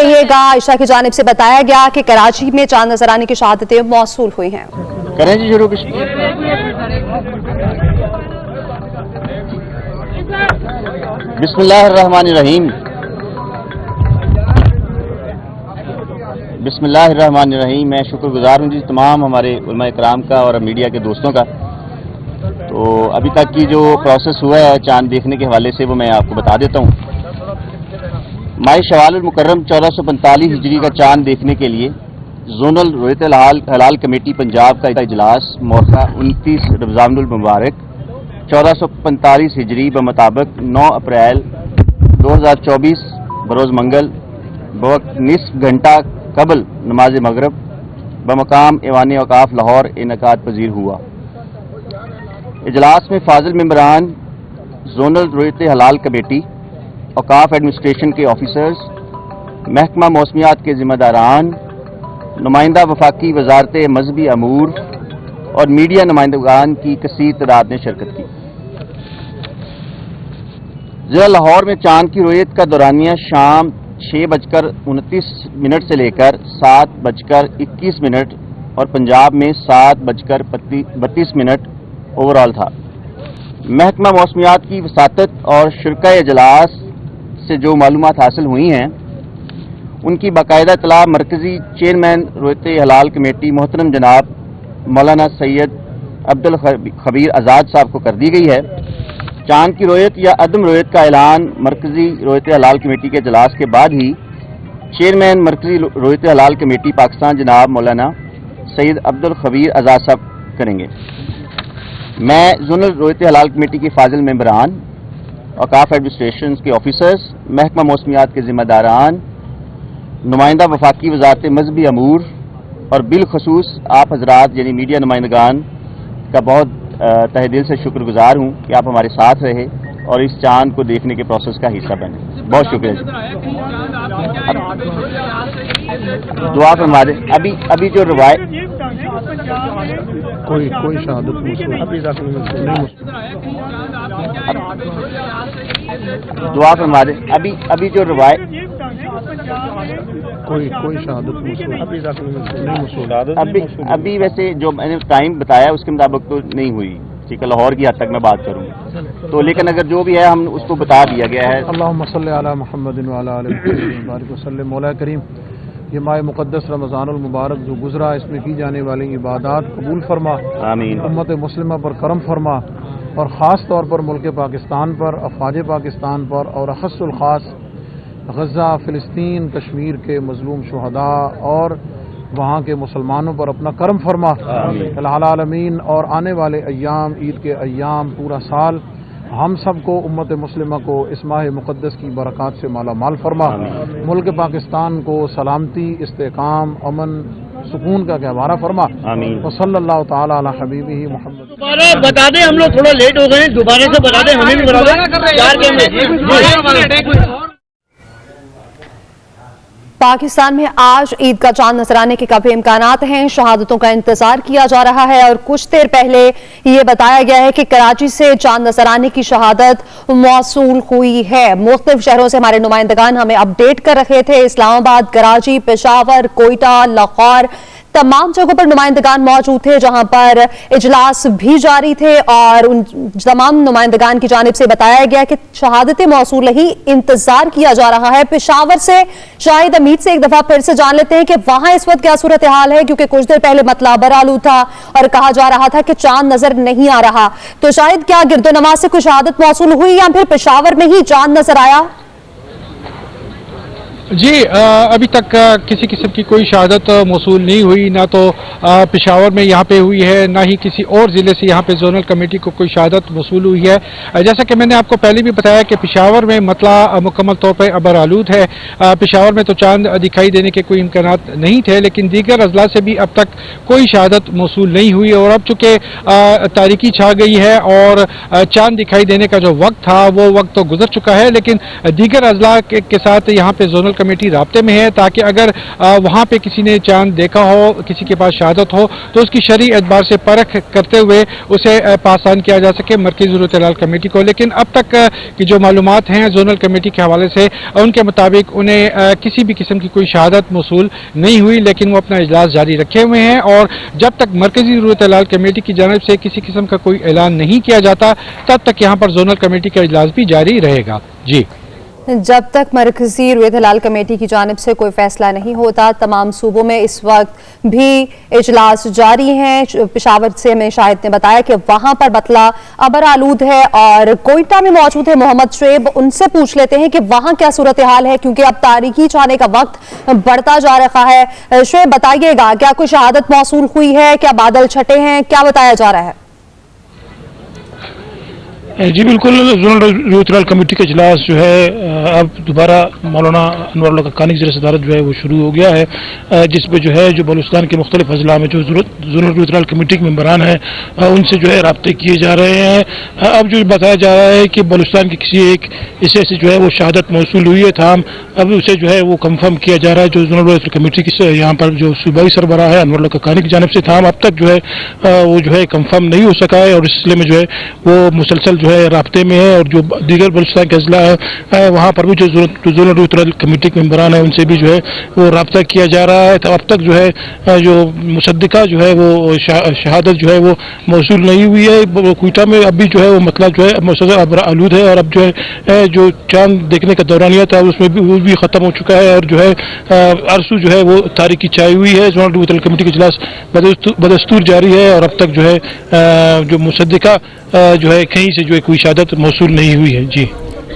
عائشہ کی جانب سے بتایا گیا کہ کراچی میں چاند نظر آنے کی شہادتیں موصول ہوئی ہیں۔ کریں جی شروع بسم اللہ الرحمن الرحیم۔ بسم اللہ الرحمن الرحیم۔ میں شکر گزار ہوں جی تمام ہمارے علماء کرام کا اور میڈیا کے دوستوں کا۔ تو ابھی تک کی جو پروسیس ہوا ہے چاند دیکھنے کے حوالے سے وہ میں آپ کو بتا دیتا ہوں۔ ماہ شوال المکرم 1445 ہجری کا چاند دیکھنے کے لیے زونل رویت ہلال کمیٹی پنجاب کا اجلاس مورخہ 29 رمضان المبارک 1445 ہجری بمطابق 9 اپریل 2024 بروز منگل بوقت نصف گھنٹہ قبل نماز مغرب بمقام ایوان اوقاف لاہور انعقاد پذیر ہوا۔ اجلاس میں فاضل ممبران زونل رویت ہلال کمیٹی، اوقاف ایڈمنسٹریشن کے آفیسرز، محکمہ موسمیات کے ذمہ داران، نمائندہ وفاقی وزارت مذہبی امور اور میڈیا نمائندگان کی کثیر تعداد نے شرکت کی۔ ضلع لاہور میں چاند کی رویت کا دورانیہ شام 6:29 سے لے کر 7:21 اور پنجاب میں 7:32 اوور آل تھا۔ محکمہ موسمیات کی وساطت اور شرکۂ اجلاس سے جو معلومات حاصل ہوئی ہیں ان کی باقاعدہ اطلاع مرکزی چیئرمین رویت ہلال کمیٹی محترم جناب مولانا سید عبدالخبیر آزاد صاحب کو کر دی گئی ہے۔ چاند کی رویت یا عدم رویت کا اعلان مرکزی رویت ہلال کمیٹی کے اجلاس کے بعد ہی چیئرمین مرکزی رویت ہلال کمیٹی پاکستان جناب مولانا سید عبدالخبیر آزاد صاحب کریں گے۔ میں زونل رویت ہلال کمیٹی کے فاضل ممبران، اوقاف ایڈمنسٹریشن کے آفیسرز، محکمہ موسمیات کے ذمہ داران، نمائندہ وفاقی وزارت مذہبی امور اور بالخصوص آپ حضرات یعنی میڈیا نمائندگان کا بہت تہہ دل سے شکر گزار ہوں کہ آپ ہمارے ساتھ رہے اور اس چاند کو دیکھنے کے پروسیس کا حصہ بنے۔ بہت شکریہ جی۔ دعا فرما دیں۔ ابھی جو روایت کوئی شہادت دعا فرما دیں۔ ابھی جو روایت کوئی شہادت ابھی ویسے جو میں نے ٹائم بتایا اس کے مطابق تو نہیں ہوئی، ٹھیک ہے، لاہور کی حد تک میں بات کروں تو، لیکن اگر جو بھی ہے ہم اس کو بتا دیا گیا ہے۔ اللہم صلی علی محمد وعلی آل محمد وبارک وسلم۔ مولا کریم یہ ماہ مقدس رمضان المبارک جو گزرا اس میں کی جانے والی عبادات قبول فرما، آمین۔ امت مسلمہ پر کرم فرما اور خاص طور پر ملک پاکستان پر، افواج پاکستان پر اور اخص الخاص غزہ، فلسطین، کشمیر کے مظلوم شہداء اور وہاں کے مسلمانوں پر اپنا کرم فرما العالمین۔ اور آنے والے ایام، عید کے ایام، پورا سال ہم سب کو امت مسلمہ کو اس ماہ مقدس کی برکات سے مالا مال فرما، ملک پاکستان کو سلامتی، استحکام، امن، سکون کا گہوارہ فرما۔ وصلی اللہ تعالی علی حبیبہ محمد۔ دوبارہ بتا دیں، ہم لوگ تھوڑا لیٹ ہو گئے ہیں، دوبارہ سے بتا دیں، ہمیں بھی بتا دیں۔ پاکستان میں آج عید کا چاند نظر آنے کے کافی امکانات ہیں، شہادتوں کا انتظار کیا جا رہا ہے اور کچھ دیر پہلے یہ بتایا گیا ہے کہ کراچی سے چاند نظر آنے کی شہادت موصول ہوئی ہے۔ مختلف شہروں سے ہمارے نمائندگان ہمیں اپڈیٹ کر رہے تھے، اسلام آباد، کراچی، پشاور، کوئٹہ، لاہور، تمام جگہوں پر نمائندگان موجود تھے جہاں پر اجلاس بھی جاری تھے اور ان تمام نمائندگان کی جانب سے بتایا گیا کہ شہادت موصول ہی انتظار کیا جا رہا ہے۔ پشاور سے شاہد امید سے ایک دفعہ پھر سے جان لیتے ہیں کہ وہاں اس وقت کیا صورتحال ہے، کیونکہ کچھ دیر پہلے مطلع برآلود تھا اور کہا جا رہا تھا کہ چاند نظر نہیں آ رہا، تو شاید کیا گرد و نواز سے کوئی شہادت موصول ہوئی یا پھر پشاور میں ہی چاند نظر آیا؟ جی ابھی تک کسی قسم کی کوئی شہادت موصول نہیں ہوئی، نہ تو پشاور میں یہاں پہ ہوئی ہے، نہ ہی کسی اور ضلع سے یہاں پہ زونل کمیٹی کو کوئی شہادت موصول ہوئی ہے۔ جیسا کہ میں نے آپ کو پہلے بھی بتایا کہ پشاور میں مطلع مکمل طور پہ برآلود ہے، پشاور میں تو چاند دکھائی دینے کے کوئی امکانات نہیں تھے، لیکن دیگر اضلاع سے بھی اب تک کوئی شہادت موصول نہیں ہوئی اور اب چونکہ تاریکی چھا گئی ہے اور چاند دکھائی دینے کا جو وقت تھا وہ وقت تو گزر چکا ہے، لیکن دیگر اضلاع کے ساتھ یہاں پہ زونل कमेटी राब्ते में है ताकि अगर वहाँ पे किसी ने चांद देखा हो, किसी के पास शहादत हो, तो उसकी शरई एतबार से परख करते हुए उसे पास ऑन किया जा सके मरकज़ी ज़रूरत अलाल कमेटी को। लेकिन अब तक की जो मालूमात हैं जोनल कमेटी के हवाले से, उनके मुताबिक उन्हें किसी भी किस्म की कोई शहादत मौसूल नहीं हुई, लेकिन वो अपना इजलास जारी रखे हुए हैं और जब तक मरकज़ी ज़रूरत अलाल कमेटी की जानिब से किसी किस्म का कोई ऐलान नहीं किया जाता तब तक यहाँ पर जोनल कमेटी का इजलास भी जारी रहेगा। जी, जब तक मरकज़ी ज़रूरत अलाल कमेटी की जानिब से कोई फैसला नहीं होता, तमाम सूबों में इस वक्त भी इजलास जारी हैं। पेशावर से हमें शाहिद ने बताया कि वहां पर मतला अबर आलूद है और कोयटा में मौजूद है मोहम्मद शुएब। उनसे पूछ लेते हैं कि वहां क्या सूरत हाल है, क्योंकि अब तारीकी छाने का वक्त बढ़ता जा रहा है। शुएब, बताइएगा, क्या कोई शहादत मौसूल हुई है, क्या बादल छटे हैं, क्या बताया जा रहा है? जी बिल्कुल, जोनल ज़रूरत अलाल कमेटी का इजलास जो है अब दोबारा मौलाना अनवर हक्कानी की सदारत जो है वो शुरू हो गया है, जिसमें जो है जो बलूचिस्तान के मुख्तलिफ अजला में जो जोनल ज़रूरत अलाल कमेटी के मेम्बरान हैं उनसे जो है राब्ते किए जा रहे हैं। अब जो बताया जा रहा है कि बलूचिस्तान के किसी एक हिस्से से जो है वो शहादत मौसूल हुई है थाम, अब उसे जो है वो कंफर्म किया जा रहा है। जो जोनल ज़रूरत अलाल कमेटी की यहाँ पर जो सूबाई सरबराह है अनवर हक्कानी की जानिब से थाम अब तक जो है वो जो है कंफर्म नहीं हो सका है और इस सिलसिले में जो है वो मुसलसल जो है राब्ते में है। और जो दीगर बलूचिस्तान के अजला है वहाँ पर भी जो जोनल ज़रूरत अलाल कमेटी के मेम्बरान है उनसे भी जो है वो राब्ता किया जा रहा है। तो अब तक जो है जो मुसद्दिका जो है वो शहादत जो है वो मौसूल नहीं हुई है। कोयटा में अभी जो है वो मतलब जो है मौसम अबर आलूद है और अब जो है जो चांद देखने का दौरानिया था उसमें भी वो भी ख़त्म हो चुका है और जो है अरसू जो है वो तारीकी छाई हुई है। जोनल ज़रूरत अलाल कमेटी का इजलास बदस्तूर जारी है और अब तक जो है जो मुसद्दिका जो है कहीं से जो है कोई शहादत मौसूल नहीं हुई है। जी,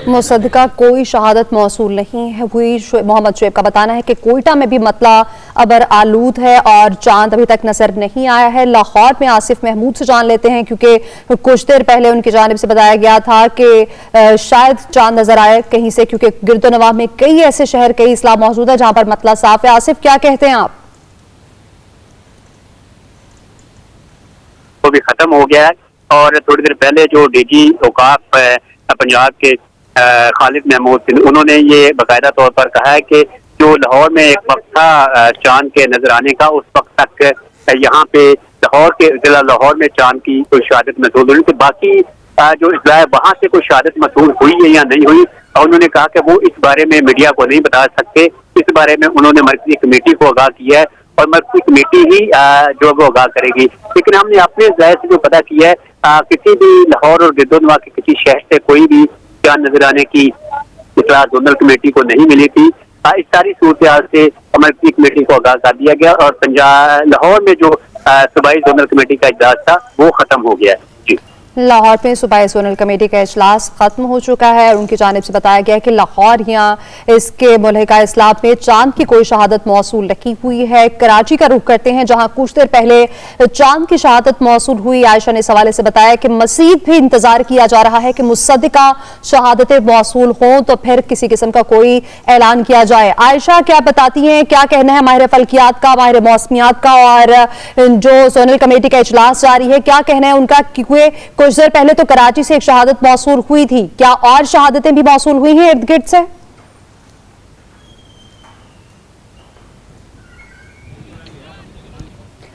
मुसद्दिका कोई शहादत मौसूल नहीं है हुई। मोहम्मद शुएब का बताना है कि कोयटा में भी मतला अबर आलूद है और चांद अभी तक नजर नहीं आया है। लाहौर में आसिफ महमूद से जान लेते हैं, क्योंकि कुछ देर पहले उनकी जानिब से बताया गया था कि शायद चांद नजर आए कहीं से, क्योंकि गिरदोनवाह में कई ऐसे शहर, कई इस्लाम मौजूद है जहां पर मतला साफ है। आसिफ, क्या कहते हैं आप? वो भी खत्म हो गया है और थोड़ी देर पहले जो डीजी औकाफ पंजाब के खालिद महमूद उन्होंने ये बाकायदा तौर पर कहा है कि जो लाहौर में एक वक्त था चांद के नजर आने का, उस वक्त तक यहाँ पे लाहौर के जिला लाहौर में चांद की कोई शहादत महसूल हुई थी। बाकी जो इजला है वहाँ से कोई शहादत महसूल हुई है या नहीं हुई, और उन्होंने कहा कि वो इस बारे में मीडिया को नहीं बता सकते। इस बारे में उन्होंने मरकजी कमेटी को आगाह किया है और मरकजी कमेटी ही जो वो आगाह करेगी। लेकिन हमने अपने ज़ाहिर से जो पता किया है किसी भी लाहौर और गिरदोनवाह के किसी शहर से कोई भी चांद नजर आने की इतला जोनल कमेटी को नहीं मिली थी। इस सारी सूरत से मरकजी कमेटी को आगाह कर दिया गया और पंजाब लाहौर में जो सूबाई जोनल कमेटी का इजलास था वो खत्म हो गया है। जी, लाहौर में सूबाई जोनल कमेटी का इजलास खत्म हो चुका है और उनकी जानिब से बताया गया कि लाहौर या इसके मुल्हिका इस्लाम में चांद की कोई शहादत मौसूल नहीं हुई है। कराची का रुख करते हैं, जहां कुछ देर पहले चांद की शहादत मौसूल हुई। आयशा ने इस हवाले से बताया कि मजीद भी इंतजार किया जा रहा है कि मुसद्दिका शहादतें मौसूल हों तो फिर किसी किस्म का कोई ऐलान किया जाए। आयशा, क्या बताती हैं, क्या कहना है माहिर फल्कियात का, माहिर मौसमियात का, और जो जोनल कमेटी का इजलास जारी है क्या कहना है उनका? क्योंकि कुछ देर पहले तो कराची से एक शहादत मौसूल हुई थी, क्या और शहादतें भी मौसूल हुई हैं इर्द गिर्द से?